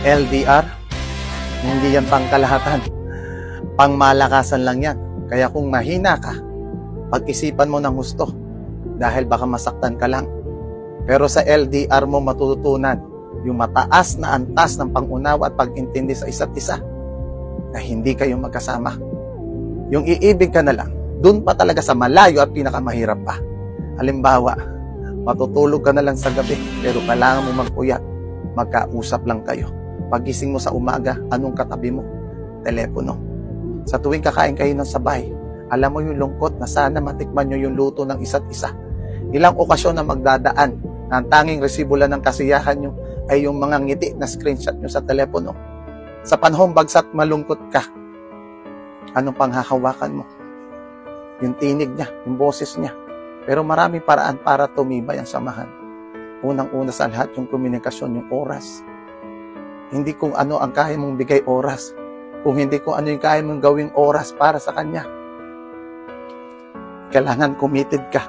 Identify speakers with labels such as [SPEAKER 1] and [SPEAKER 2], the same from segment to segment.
[SPEAKER 1] LDR, hindi yan pangkalahatan. Pangmalakasan lang yan. Kaya kung mahina ka, pag-isipan mo ng gusto dahil baka masaktan ka lang. Pero sa LDR mo matututunan yung mataas na antas ng pangunawa at pag-intindi sa isa't isa na hindi kayo magkasama. Yung iibig ka na lang, dun pa talaga sa malayo at pinakamahirap pa. Halimbawa, matutulog ka na lang sa gabi pero kailangan mo magpuyat. Magkausap lang kayo. Pagising mo sa umaga, anong katabi mo? Telepono. Sa tuwing kakain kayo ng sabay, alam mo yung lungkot na sana matikman nyo yung luto ng isa't isa. Ilang okasyon na magdadaan na ang tanging resibo lang ng kasiyahan nyo ay yung mga ngiti na screenshot nyo sa telepono. Sa panahong bagsak malungkot ka, anong panghahawakan mo? Yung tinig niya, yung boses niya. Pero maraming paraan para tumibay ang samahan. Unang-una sa lahat yung komunikasyon, yung oras. Hindi kung ano ang kaya mong bigay oras. Kung hindi kung ano yung kaya mong gawing oras para sa kanya. Kailangan committed ka.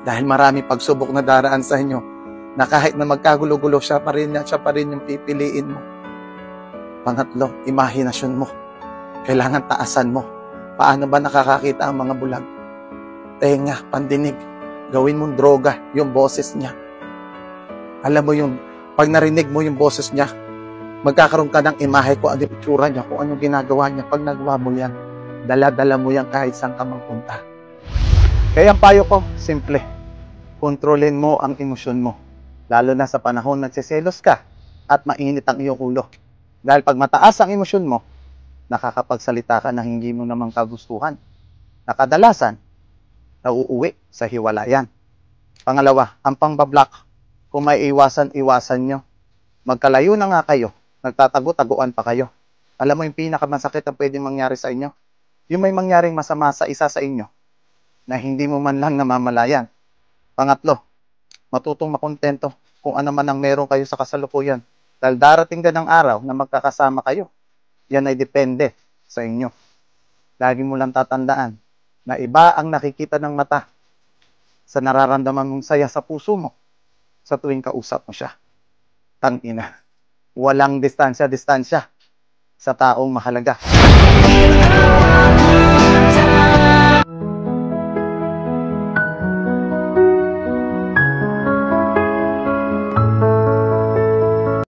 [SPEAKER 1] Dahil marami pagsubok na daraan sa inyo na kahit na magkagulo-gulo siya pa rin yung pipiliin mo. Pangatlo, imahinasyon mo. Kailangan taasan mo. Paano ba nakakakita ang mga bulag? Tenga, pandinig. Gawin mong droga yung boses niya. Alam mo yung pag narinig mo yung boses niya, magkakaroon ka ng imahe kung ano yung itsura niya, kung anong ginagawa niya. Pag nagawa mo yan, dala-dala mo yan kahit saan ka magpunta. Kaya ang payo ko, simple. Kontrolin mo ang emosyon mo. Lalo na sa panahon nagsiselos ka at mainit ang iyong ulo. Dahil pag mataas ang emosyon mo, nakakapagsalita ka na hindi mo namang kagustuhan. Nakadalasan, nauuwi sa hiwalayan. Pangalawa, ang pangbablock. Kung may iwasan nyo. Magkalayo na nga kayo, nagtatago-taguan pa kayo. Alam mo yung pinakamasakit na pwedeng mangyari sa inyo? Yung may mangyaring masama sa isa sa inyo na hindi mo man lang namamalayan. Pangatlo, matutong makontento kung ano man ang meron kayo sa kasalukuyan. Dahil darating din ang araw na magkakasama kayo. Yan ay depende sa inyo. Lagi mo lang tatandaan na iba ang nakikita ng mata sa nararamdaman mong saya sa puso mo sa tuwing kausap mo siya. Tangina. Walang distansya sa taong mahalaga.